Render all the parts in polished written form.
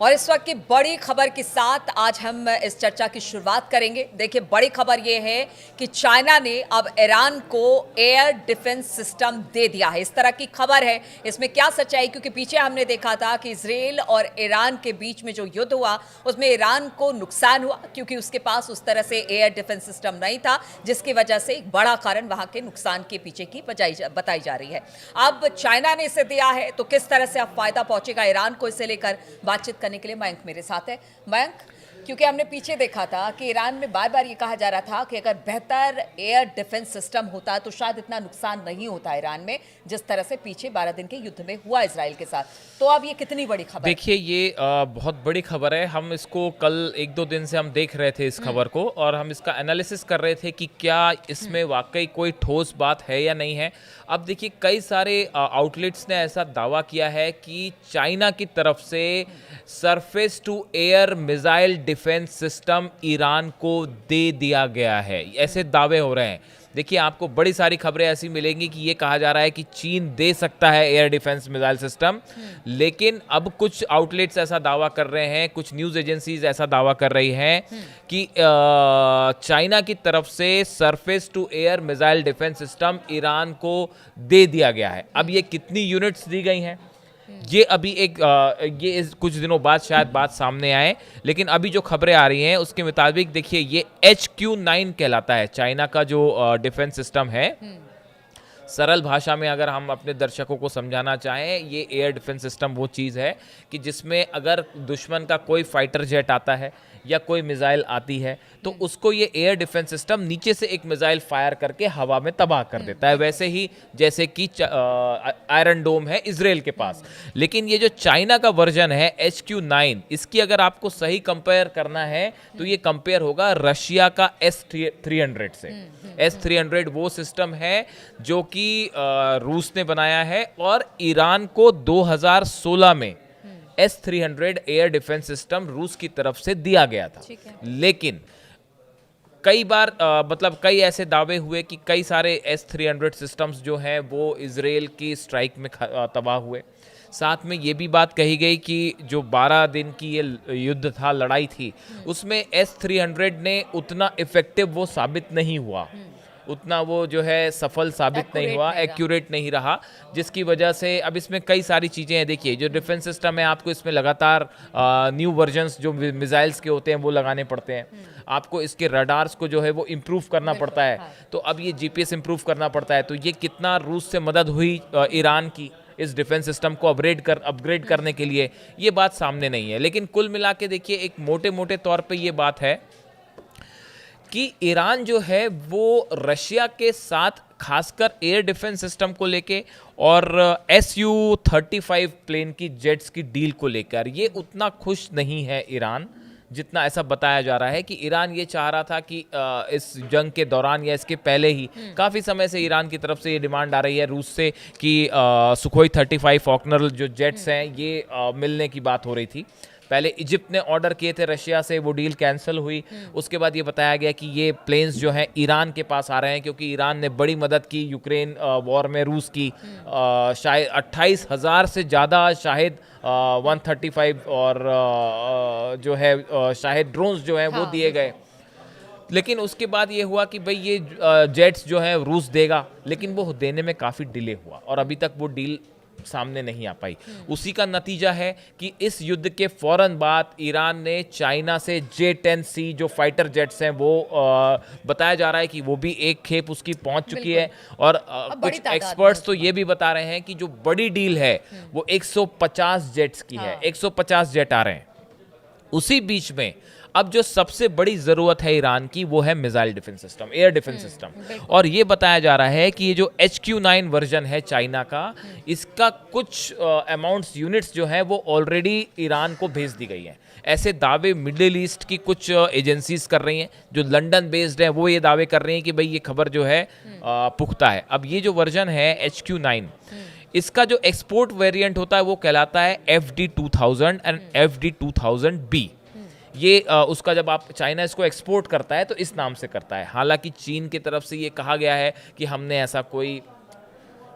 और इस वक्त की बड़ी खबर के साथ आज हम इस चर्चा की शुरुआत करेंगे। देखिए, बड़ी खबर यह है कि चाइना ने अब ईरान को एयर डिफेंस सिस्टम दे दिया है। इस तरह की खबर है। इसमें क्या सच्चाई, क्योंकि पीछे हमने देखा था कि इजराइल और ईरान के बीच में जो युद्ध हुआ उसमें ईरान को नुकसान हुआ क्योंकि उसके पास उस तरह से एयर डिफेंस सिस्टम नहीं था, जिसकी वजह से एक बड़ा कारण वहां के नुकसान के पीछे की बताई जा रही है। अब चाइना ने इसे दिया है तो किस तरह से अब फायदा पहुंचेगा ईरान को, इसे लेकर बातचीत करने के लिए मयंक मेरे साथ है। मयंक, क्योंकि हमने पीछे देखा था कि ईरान में बार बार ये कहा जा रहा था कि अगर बेहतर एयर डिफेंस सिस्टम होता तो शायद इतना नुकसान नहीं होता ईरान में, जिस तरह से पीछे 12 दिन के युद्ध में हुआ इजराइल के साथ। तो अब ये कितनी बड़ी खबर? देखिए, ये बहुत बड़ी खबर है। हम इसको कल 1-2 दिन से हम देख रहे थे इस खबर को, और हम इसका एनालिसिस कर रहे थे कि क्या इसमें वाकई कोई ठोस बात है या नहीं है। अब देखिए, कई सारे आउटलेट्स ने ऐसा दावा किया है कि चाइना की तरफ से surface to air missile defence system Iran को दे दिया गया है, ऐसे दावे हो रहे हैं। देखिए, आपको बड़ी सारी खबरें ऐसी मिलेंगी कि ये कहा जा रहा है कि चीन दे सकता है एयर डिफेंस मिसाइल सिस्टम, लेकिन अब कुछ आउटलेट्स ऐसा दावा कर रहे हैं, कुछ न्यूज़ एजेंसीज ऐसा दावा कर रही हैं कि चाइना की तरफ से surface to air missile defence system Iran को दे दिया गया है। अब ये कितनी यूनिट्स दी गई हैं, ये अभी ये कुछ दिनों बाद शायद बात सामने आए, लेकिन अभी जो खबरें आ रही हैं उसके मुताबिक देखिए, ये HQ-9 कहलाता है चाइना का जो डिफेंस सिस्टम है। सरल भाषा में अगर हम अपने दर्शकों को समझाना चाहें, ये एयर डिफेंस सिस्टम वो चीज़ है कि जिसमें अगर दुश्मन का कोई फाइटर जेट आता है या कोई मिसाइल आती है तो उसको ये एयर डिफेंस सिस्टम नीचे से एक मिसाइल फायर करके हवा में तबाह कर देता है, वैसे ही जैसे कि आयरन डोम है इजराइल के पास। लेकिन ये जो चाइना का वर्जन है HQ-9, इसकी अगर आपको सही कंपेयर करना है तो ये कंपेयर होगा रशिया का S-300 से। S-300 वो सिस्टम है जो कि रूस ने बनाया है, और ईरान को 2016 में S-300 एयर डिफेंस सिस्टम रूस की तरफ से दिया गया था। लेकिन कई बार कई ऐसे दावे हुए कि कई सारे S-300 सिस्टम्स जो हैं वो इजराइल की स्ट्राइक में तबाह हुए। साथ में ये भी बात कही गई कि जो 12 दिन की ये युद्ध था, लड़ाई थी, उसमें S-300 ने उतना इफेक्टिव वो साबित नहीं हुआ, उतना वो जो है सफल साबित नहीं हुआ, एक्यूरेट नहीं रहा, जिसकी वजह से अब इसमें कई सारी चीज़ें हैं। देखिए, जो डिफेंस सिस्टम है आपको इसमें लगातार न्यू वर्जन्स जो मिसाइल्स के होते हैं वो लगाने पड़ते हैं। आपको इसके रडार्स को जो है वो इम्प्रूव करना पड़ता है। तो अब ये GPS इम्प्रूव करना पड़ता है। तो ये कितना रूस से मदद हुई ईरान की इस डिफेंस सिस्टम को अपग्रेड करने के लिए, ये बात सामने नहीं है। लेकिन कुल मिला के देखिए, एक मोटे मोटे तौर पे ये बात है कि ईरान जो है वो रशिया के साथ खासकर एयर डिफेंस सिस्टम को लेके और Su-35 प्लेन की जेट्स की डील को लेकर ये उतना खुश नहीं है ईरान, जितना ऐसा बताया जा रहा है कि ईरान ये चाह रहा था कि इस जंग के दौरान या इसके पहले ही काफ़ी समय से ईरान की तरफ से ये डिमांड आ रही है रूस से कि सुखोई 35 फॉकनर जो जेट्स हैं ये मिलने की बात हो रही थी। पहले इजिप्ट ने ऑर्डर किए थे रशिया से, वो डील कैंसिल हुई। उसके बाद ये बताया गया कि ये प्लेन्स जो हैं ईरान के पास आ रहे हैं, क्योंकि ईरान ने बड़ी मदद की यूक्रेन वॉर में रूस की। शायद 28,000 से ज़्यादा शायद 135 और जो है शायद ड्रोन्स जो हैं वो दिए गए। लेकिन उसके बाद ये हुआ कि भाई ये जेट्स जो है रूस देगा, लेकिन वो देने में काफ़ी डिले हुआ और अभी तक वो डील सामने नहीं आ पाई। उसी का नतीजा है कि इस युद्ध के फौरन बाद ईरान ने चाइना से J-10C जो फाइटर जेट्स हैं वो बताया जा रहा है कि वो भी एक खेप उसकी पहुंच चुकी है। और कुछ एक्सपर्ट्स तो ये भी बता रहे हैं कि जो बड़ी डील है वो 150 जेट्स की है। 150 जेट आ रहे हैं। उसी बीच में अब जो सबसे बड़ी ज़रूरत है ईरान की वो है missile defence system, air defence system. और ये बताया जा रहा है कि ये जो HQ-9 वर्जन है चाइना का, इसका कुछ अमाउंट्स यूनिट्स जो है वो ऑलरेडी ईरान को भेज दी गई हैं। ऐसे दावे मिडिल ईस्ट की कुछ एजेंसीज कर रही हैं, जो लंदन बेस्ड हैं, वो ये दावे कर रही हैं कि भाई ये खबर जो है पुख्ता है। अब ये जो वर्जन है HQ-9, इसका जो एक्सपोर्ट वेरिएंट होता है वो कहलाता है FD-2000 एंड FD-2000B। ये उसका जब आप चाइना इसको एक्सपोर्ट करता है तो इस नाम से करता है। हालांकि चीन की तरफ से ये कहा गया है कि हमने ऐसा कोई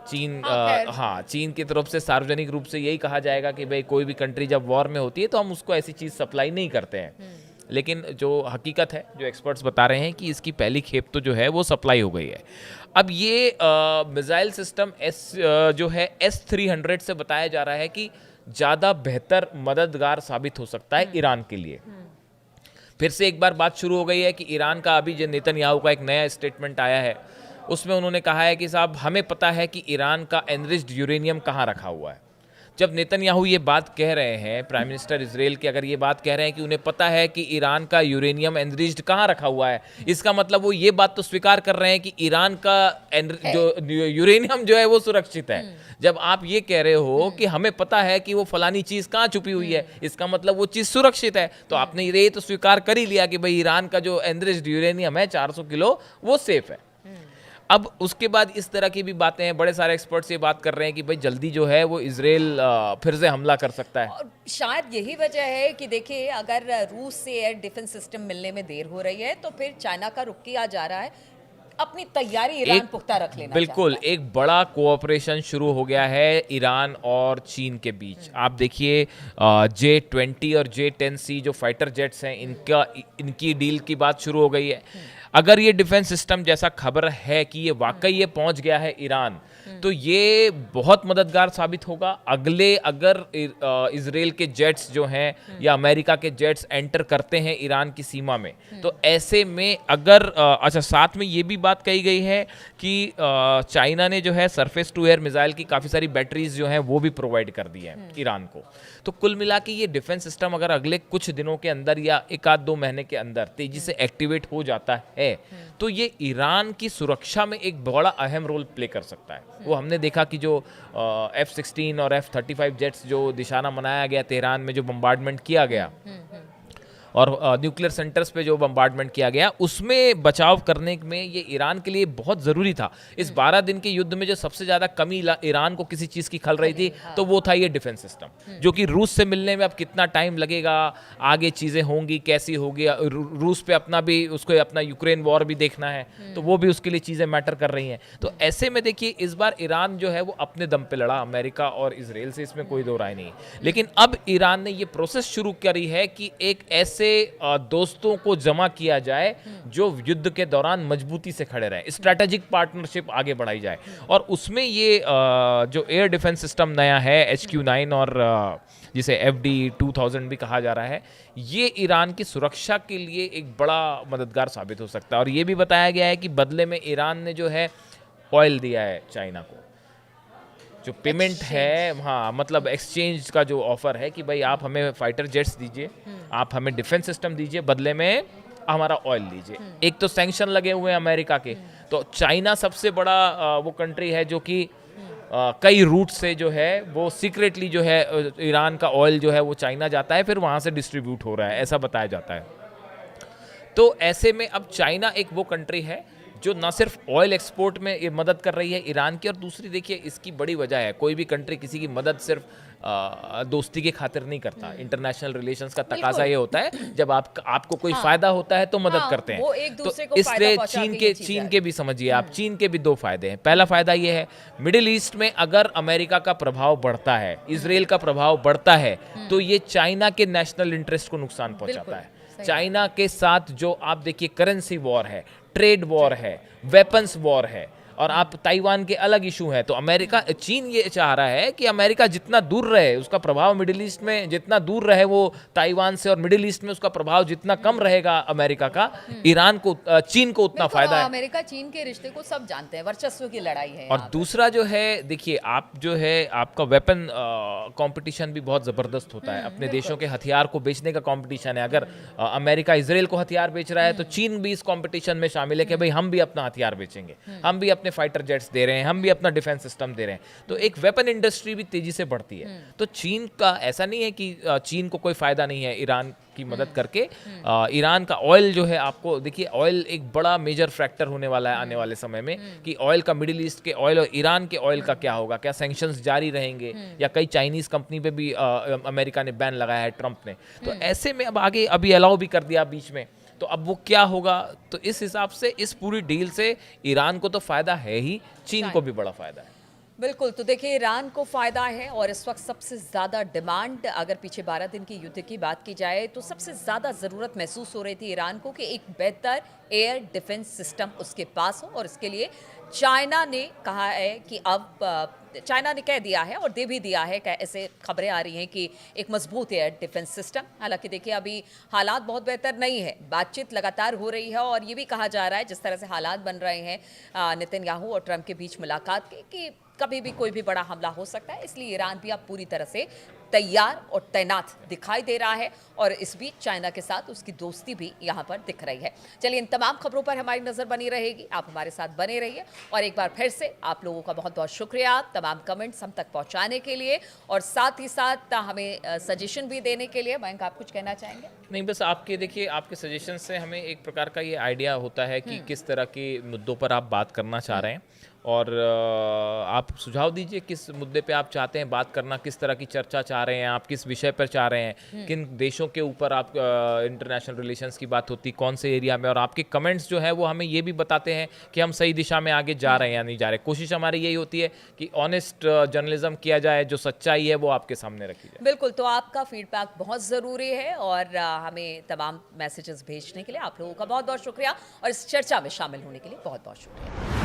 चीन खैर। हाँ, चीन की तरफ से सार्वजनिक रूप से यही कहा जाएगा कि भाई कोई भी कंट्री जब वॉर में होती है तो हम उसको ऐसी चीज़ सप्लाई नहीं करते हैं। लेकिन जो हकीकत है, जो एक्सपर्ट्स बता रहे हैं कि इसकी पहली खेप तो जो है वो सप्लाई हो गई है। अब ये मिसाइल सिस्टम जो है S-300 से बताया जा रहा है कि ज़्यादा बेहतर मददगार साबित हो सकता है ईरान के लिए। फिर से एक बार बात शुरू हो गई है कि ईरान का अभी जो नेतन्याहू का एक नया स्टेटमेंट आया है, उसमें उन्होंने कहा है कि साहब हमें पता है कि ईरान का एनरिच्ड यूरेनियम कहाँ रखा हुआ है। जब नेतन्याहू ये बात कह रहे हैं, प्राइम मिनिस्टर इजराइल के अगर ये बात कह रहे हैं कि उन्हें पता है कि ईरान का यूरेनियम एनरिच्ड कहाँ रखा हुआ है, इसका मतलब वो ये बात तो स्वीकार कर रहे हैं कि ईरान का जो यूरेनियम जो है वो सुरक्षित है। जब आप ये कह रहे हो कि हमें पता है कि वो फलानी चीज़ कहाँ छुपी हुई है, इसका मतलब वो चीज़ सुरक्षित है। तो आपने ये तो स्वीकार कर ही लिया कि भाई ईरान का जो एनरिच्ड यूरेनियम है 400 किलो वो सेफ है। अब उसके बाद इस तरह की भी बातें हैं, बड़े सारे एक्सपर्ट्स ये बात कर रहे हैं कि भाई जल्दी जो है वो इजराइल फिर से हमला कर सकता है। और शायद यही वजह है कि देखिए, अगर रूस से एयर डिफेंस सिस्टम मिलने में देर हो रही है तो फिर चाइना का रुख किया जा रहा है, अपनी तैयारी ईरान पुख्ता रख लेना बिल्कुल चाहता है। एक बड़ा कोऑपरेशन शुरू हो गया है ईरान और चीन के बीच। आप देखिए J-20 और J-10C जो फाइटर जेट्स हैं, इनकी डील की बात शुरू हो गई है। अगर ये डिफेंस सिस्टम जैसा खबर है कि ये वाकई ये पहुंच गया है ईरान, तो ये बहुत मददगार साबित होगा। अगर इजराइल के जेट्स जो हैं या अमेरिका के जेट्स एंटर करते हैं ईरान की सीमा में, तो ऐसे में अगर अच्छा, साथ में ये भी बात कही गई है कि चाइना ने जो है सरफेस टू एयर मिसाइल की काफ़ी सारी बैटरीज जो हैं वो भी प्रोवाइड कर दी है ईरान को। तो कुल मिला के ये डिफेंस सिस्टम अगर अगले कुछ दिनों के अंदर या एक आध 2 महीने के अंदर तेजी से एक्टिवेट हो जाता है, तो ये ईरान की सुरक्षा में एक बड़ा अहम रोल प्ले कर सकता है। वो हमने देखा कि जो F-16 और F-35 जेट्स जो निशाना बनाया गया तेहरान में, जो बम्बार्डमेंट किया गया और न्यूक्लियर सेंटर्स पे जो बम्बार्डमेंट किया गया, उसमें बचाव करने में ये ईरान के लिए बहुत ज़रूरी था। इस 12 दिन के युद्ध में जो सबसे ज़्यादा कमी ईरान को किसी चीज़ की खल रही थी, तो वो था ये डिफेंस सिस्टम, जो कि रूस से मिलने में अब कितना टाइम लगेगा, आगे चीज़ें होंगी कैसी होगी, रूस पे अपना भी उसको अपना यूक्रेन वॉर भी देखना है, तो वो भी उसके लिए चीज़ें मैटर कर रही हैं। तो ऐसे में देखिए इस बार ईरान जो है वो अपने दम पे लड़ा अमेरिका और इसराइल से, इसमें कोई दो राय नहीं। लेकिन अब ईरान ने ये प्रोसेस शुरू करी है कि एक ऐसे दोस्तों को जमा किया जाए जो युद्ध के दौरान मजबूती से खड़े रहें, स्ट्रैटेजिक पार्टनरशिप आगे बढ़ाई जाए। और उसमें ये जो एयर डिफेंस सिस्टम नया है HQ-9 और जिसे FD-2000 भी कहा जा रहा है, ये ईरान की सुरक्षा के लिए एक बड़ा मददगार साबित हो सकता है। और ये भी बताया गया है कि बदले में ईरान ने जो है ऑयल दिया है चाइना को, जो पेमेंट है, हाँ मतलब एक्सचेंज का जो ऑफर है कि भाई आप हमें फाइटर जेट्स दीजिए, आप हमें डिफेंस सिस्टम दीजिए, बदले में हमारा ऑयल दीजिए। एक तो सैंक्शन लगे हुए हैं अमेरिका के, तो चाइना सबसे बड़ा वो कंट्री है जो कि कई रूट से जो है वो सीक्रेटली जो है ईरान का ऑयल जो है वो चाइना जाता है, फिर वहाँ से डिस्ट्रीब्यूट हो रहा है, ऐसा बताया जाता है। तो ऐसे में अब चाइना एक वो कंट्री है जो ना सिर्फ ऑयल एक्सपोर्ट में ये मदद कर रही है ईरान की, और दूसरी देखिए इसकी बड़ी वजह है, कोई भी कंट्री किसी की मदद सिर्फ दोस्ती की खातिर नहीं करता। इंटरनेशनल रिलेशंस का तकाजा ये होता है, जब आपको कोई फायदा होता है तो मदद करते हैं। वो एक तो दूसरे को इसलिए फायदा चीन के भी समझिए आप, चीन के भी 2 फायदे हैं। पहला फायदा ये है, मिडिल ईस्ट में अगर अमेरिका का प्रभाव बढ़ता है, इसराइल का प्रभाव बढ़ता है, तो ये चाइना के नेशनल इंटरेस्ट को नुकसान पहुंचाता है। चाइना के साथ जो आप देखिए करेंसी वॉर है, ट्रेड वॉर है, वेपन्स वॉर है, और आप ताइवान के अलग इशू है। तो चीन ये चाह रहा है कि अमेरिका जितना दूर रहे, उसका प्रभाव मिडिल ईस्ट में जितना दूर रहे वो ताइवान से, और मिडिल ईस्ट में उसका प्रभाव जितना कम रहेगा अमेरिका का, ईरान को, चीन को उतना फायदा है। अमेरिका चीन के रिश्ते को सब जानते हैं, वर्चस्व की लड़ाई है। और दूसरा जो है देखिए, आप जो है आपका वेपन कंपटीशन भी बहुत ज़बरदस्त होता है। अपने देशों के हथियार को बेचने का कंपटीशन है। अगर अमेरिका इसराइल को हथियार बेच रहा है, तो चीन भी इस कंपटीशन में शामिल है कि भाई हम भी अपना हथियार बेचेंगे, हम भी अपने फाइटर जेट्स दे रहे हैं, हम भी अपना डिफेंस सिस्टम दे रहे हैं। तो एक वेपन इंडस्ट्री भी तेजी से बढ़ती है। तो चीन का ऐसा नहीं है कि चीन को कोई फायदा नहीं है ईरान की मदद करके। ईरान का ऑयल जो है, आपको देखिए ऑयल एक बड़ा मेजर फैक्टर होने वाला है आने वाले समय में, कि ऑयल का मिडिल ईस्ट के ऑयल और ईरान के ऑयल का क्या होगा, क्या सैंक्शंस जारी रहेंगे, या कई चाइनीज कंपनी पे भी अमेरिका ने बैन लगाया है, ट्रंप ने। तो ऐसे में अब आगे अभी अलाउ भी कर दिया बीच में, तो अब वो क्या होगा। तो इस हिसाब से इस पूरी डील से ईरान को तो फायदा है ही, चीन को भी बड़ा फायदा है। बिल्कुल, तो देखिए ईरान को फ़ायदा है और इस वक्त सबसे ज़्यादा डिमांड, अगर पीछे 12 दिन की युद्ध की बात की जाए तो सबसे ज़्यादा ज़रूरत महसूस हो रही थी ईरान को कि एक बेहतर एयर डिफेंस सिस्टम उसके पास हो, और इसके लिए चाइना ने कहा है कि अब चाइना ने कह दिया है और दे भी दिया है कि ऐसे खबरें आ रही हैं कि एक मजबूत एयर डिफेंस सिस्टम। हालांकि देखिए अभी हालात बहुत बेहतर नहीं है, बातचीत लगातार हो रही है और ये भी कहा जा रहा है जिस तरह से हालात बन रहे हैं नेतन्याहू और ट्रंप के बीच मुलाकात के, कि कभी भी कोई भी बड़ा हमला हो सकता है। इसलिए ईरान भी अब पूरी तरह से तैयार और तैनात दिखाई दे रहा है और इस बीच चाइना के साथ उसकी दोस्ती भी यहाँ पर दिख रही है। चलिए, इन तमाम खबरों पर हमारी नज़र बनी रहेगी, आप हमारे साथ बने रहिए और एक बार फिर से आप लोगों का बहुत बहुत शुक्रिया तमाम कमेंट्स हम तक पहुँचाने के लिए और साथ ही साथ हमें सजेशन भी देने के लिए। मयंक, आप कुछ कहना चाहेंगे? नहीं, बस आपके देखिए आपके सजेशन से हमें एक प्रकार का ये आइडिया होता है कि किस तरह के मुद्दों पर आप बात करना चाह रहे हैं, और आप सुझाव दीजिए किस मुद्दे पे आप चाहते हैं बात करना, किस तरह की चर्चा चाह रहे हैं, आप किस विषय पर चाह रहे हैं, किन देशों के ऊपर आप इंटरनेशनल रिलेशंस की बात होती, कौन से एरिया में। और आपके कमेंट्स जो है वो हमें ये भी बताते हैं कि हम सही दिशा में आगे जा रहे हैं या नहीं जा रहे। कोशिश हमारी यही होती है कि ऑनेस्ट जर्नलिज्म किया जाए, जो सच्चाई है वो आपके सामने रखी जाए। बिल्कुल, तो आपका फीडबैक बहुत ज़रूरी है और हमें तमाम मैसेजेस भेजने के लिए आप लोगों का बहुत बहुत शुक्रिया और इस चर्चा में शामिल होने के लिए बहुत बहुत शुक्रिया।